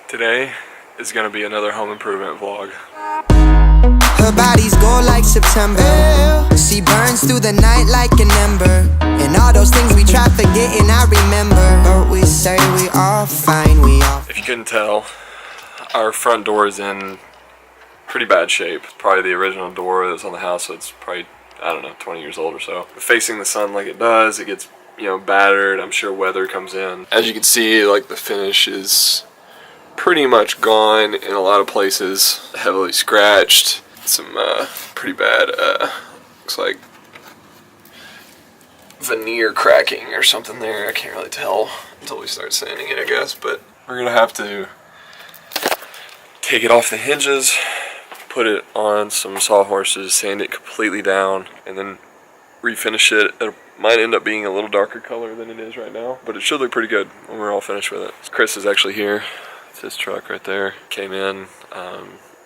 Today is gonna be another home improvement vlog. Her body's gold like September. She burns through the night like an ember. And all those things we try forgetting, I remember. But we say we all fine, we all. If you couldn't tell, our front door is in pretty bad shape. It's probably the original door that was on the house, so it's probably, I don't know, 20 years old or so. Facing the sun like it does, it gets, battered. I'm sure weather comes in. As you can see, like, the finish is pretty much gone in a lot of places. Heavily scratched. Some pretty bad, looks like veneer cracking or something there. I can't really tell until we start sanding it, I guess. But we're gonna have to take it off the hinges, put it on some sawhorses, sand it completely down, and then refinish it. It might end up being a little darker color than it is right now, but it should look pretty good when we're all finished with it. Kris is actually here. It's his truck right there. Came in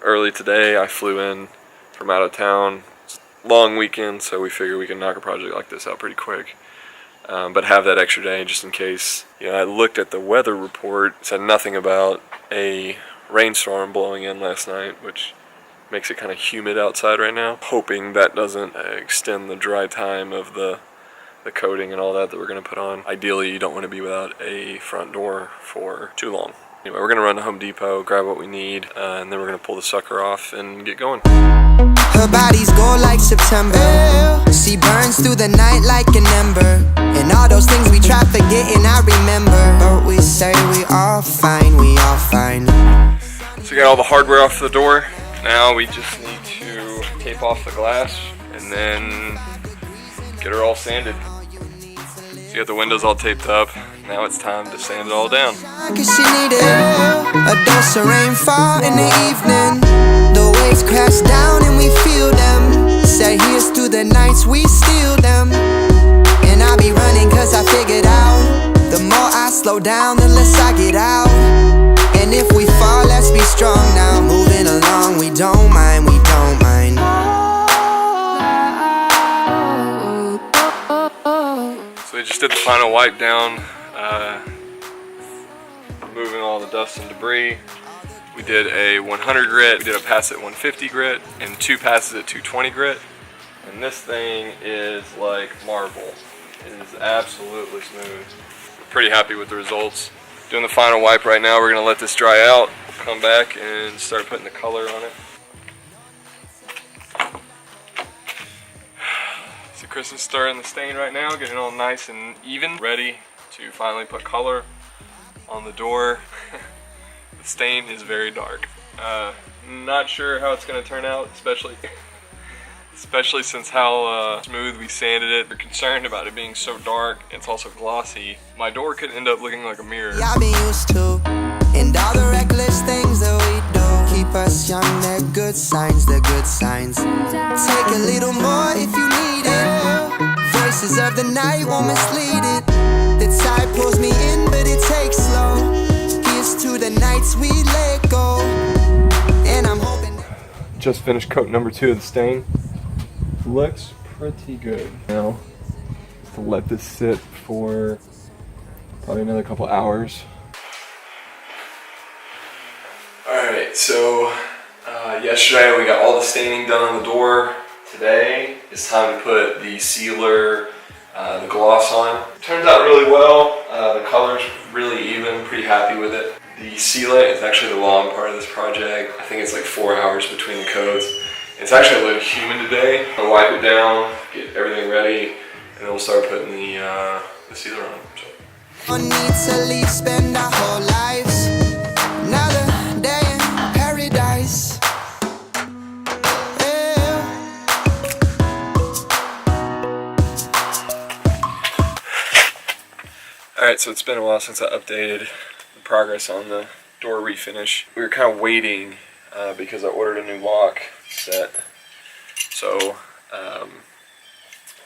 early today. I flew in from out of town. It's a long weekend, so we figure we can knock a project like this out pretty quick. But have that extra day just in case. I looked at the weather report. It said nothing about a rainstorm blowing in last night, which makes it kind of humid outside right now. Hoping that doesn't extend the dry time of the coating and all that we're going to put on. Ideally, you don't want to be without a front door for too long. Anyway, we're going to run to Home Depot, grab what we need, and then we're going to pull the sucker off and get going. Her body's gold like September. She burns through the night like an ember. And all those things we try forgetting, I remember. But we say we all fine, we all fine. So we got all the hardware off the door. Now we just need to tape off the glass and then get her all sanded. So you got the windows all taped up. Now it's time to sand it all down. Cause she needed a dose of rainfall in the evening. The waves crash down and we feel them. Say here's to the nights we steal them. And I be running cause I figured out, the more I slow down, the less I get out. And if we fall, let's be strong now. Moving along, we don't mind, we don't mind. So we just did the final wipe down, removing all the dust and debris. We did a 100 grit, we did a pass at 150 grit, and 2 passes at 220 grit. And this thing is like marble. It is absolutely smooth. We're pretty happy with the results. Doing the final wipe right now. We're gonna let this dry out, come back and start putting the color on it. So Kris is starting the stain right now, getting it all nice and even, ready to finally put color on the door. The stain is very dark. Not sure how it's gonna turn out, especially since how smooth we sanded it. We're concerned about it being so dark. It's also glossy. My door could end up looking like a mirror. I've been used to, and all the reckless things that we do keep us young, they're good signs, they're good signs. Take a little more if you need it. Voices of the night won't mislead it. The tide pulls me in, but it takes slow. Here's to the nights we let go. And I'm hoping. Just finished coat number 2 of the stain. Looks pretty good. Now, to let this sit for probably another couple hours. Alright, so yesterday we got all the staining done on the door. Today it's time to put the sealer, the gloss on. Turns out really well. The color's really even, pretty happy with it. The sealant is actually the long part of this project. I think it's like 4 hours between the coats. It's actually a little humid today. I'll wipe it down, get everything ready, and then we'll start putting the sealer on. No need to leave, spend our whole lives. Another day in paradise. Yeah. Alright, so it's been a while since I updated the progress on the door refinish. We were kind of waiting because I ordered a new lock set. So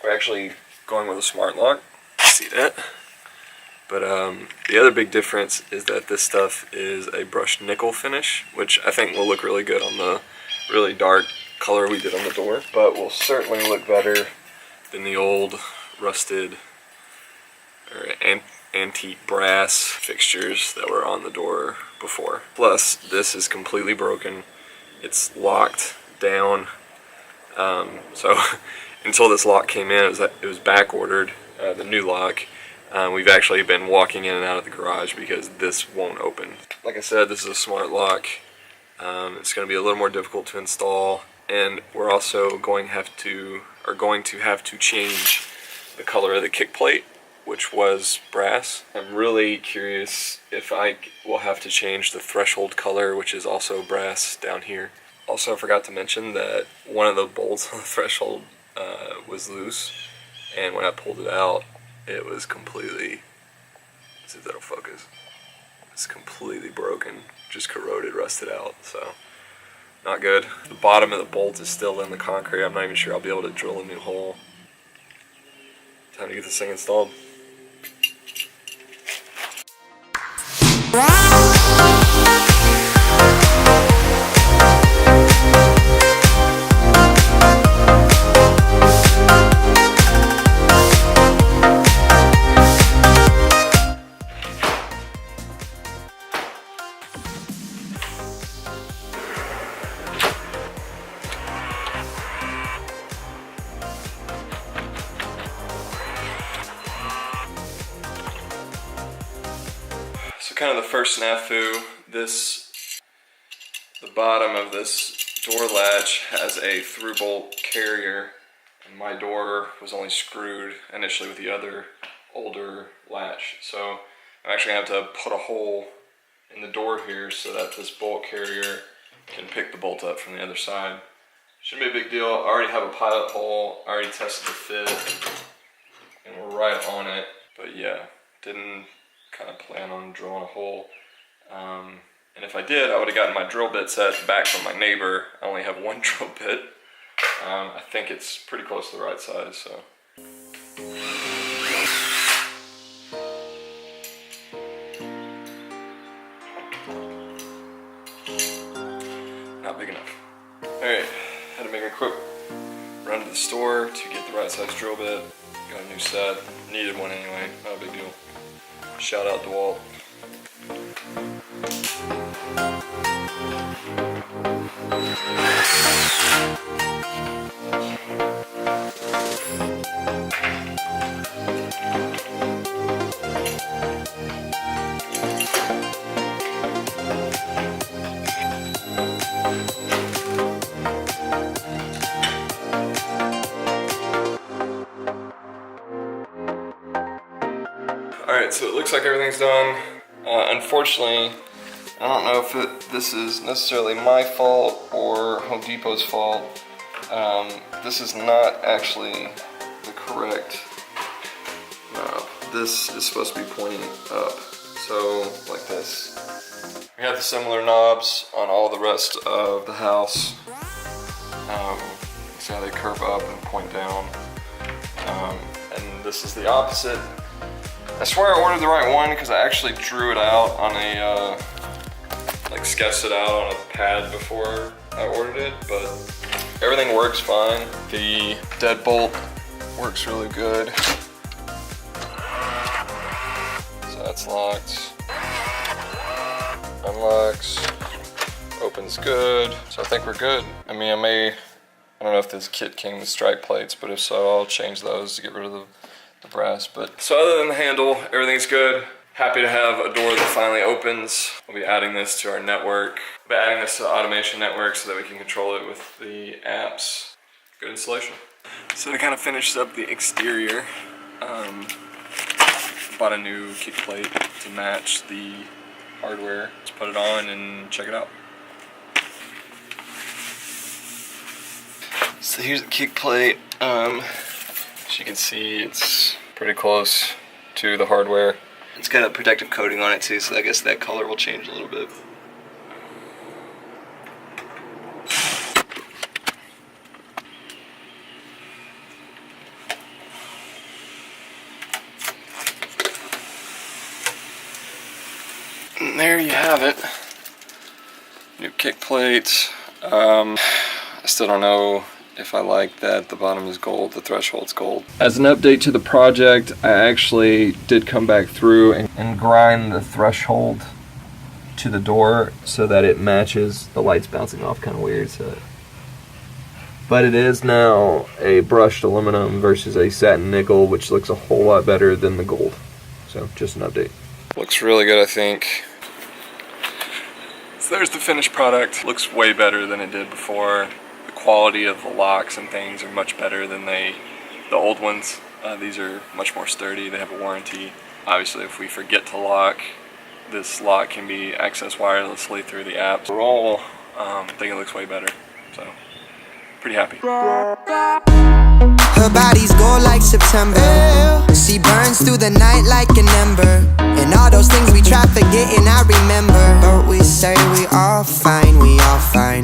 we're actually going with a smart lock. See that? But the other big difference is that this stuff is a brushed nickel finish, which I think will look really good on the really dark color we did on the door, but will certainly look better than the old rusted or antique brass fixtures that were on the door before. Plus, this is completely broken. It's locked down. So until this lock came in, it was back ordered, the new lock. We've actually been walking in and out of the garage because this won't open. Like I said, this is a smart lock. It's going to be a little more difficult to install, and we're also going to have to change the color of the kick plate, which was brass. I'm really curious if I will have to change the threshold color, which is also brass down here. Also, I forgot to mention that one of the bolts on the threshold was loose, and when I pulled it out, it was completely, let's see if that'll focus, it's completely broken, just corroded, rusted out, so not good. The bottom of the bolt is still in the concrete. I'm not even sure I'll be able to drill a new hole. Time to get this thing installed. So kind of the first snafu, the bottom of this door latch has a through bolt carrier, and my door was only screwed initially with the other older latch. So I'm actually going to have to put a hole in the door here so that this bolt carrier can pick the bolt up from the other side. Shouldn't be a big deal. I already have a pilot hole, I already tested the fit, and we're right on it. But yeah, didn't kind of plan on drilling a hole. And if I did, I would have gotten my drill bit set back from my neighbor. I only have one drill bit. I think it's pretty close to the right size, so. Not big enough. Alright, had to make a quick run to the store to get the right size drill bit. Got a new set. Needed one anyway, not a big deal. Shout out DeWalt. Alright, so it looks like everything's done. Unfortunately, I don't know if this is necessarily my fault or Home Depot's fault. This is not actually the correct knob. This is supposed to be pointing up, so like this. We have the similar knobs on all the rest of the house. See how they curve up and point down. And this is the opposite. I swear I ordered the right one because I actually drew it out on a, like sketched it out on a pad before I ordered it, but everything works fine. The deadbolt works really good. So that's locked. Unlocks. Opens good. So I think we're good. I mean, I don't know if this kit came with strike plates, but if so, I'll change those to get rid of the brass. But so other than the handle, everything's good. Happy to have a door that finally opens. We'll be adding this to our network. We'll be adding this to the automation network so that we can control it with the apps. Good installation. So to kind of finish up the exterior, bought a new kick plate to match the hardware. Let's put it on and check it out. So here's the kick plate. As you can see, it's pretty close to the hardware. It's got a protective coating on it too, so I guess that color will change a little bit. And there you have it. New kick plates. I still don't know if I like that the bottom is gold, the threshold's gold. As an update to the project, I actually did come back through and grind the threshold to the door so that it matches. The light's bouncing off kind of weird, so. But it is now a brushed aluminum versus a satin nickel, which looks a whole lot better than the gold. So just an update. Looks really good, I think. So there's the finished product. Looks way better than it did before. The quality of the locks and things are much better than the old ones. These are much more sturdy. They have a warranty. Obviously, if we forget to lock, this lock can be accessed wirelessly through the app. Overall, I think it looks way better. So, pretty happy. Her body's gold like September. She burns through the night like an ember. And all those things we try forgetting, I remember. But we say we all fine, we all fine.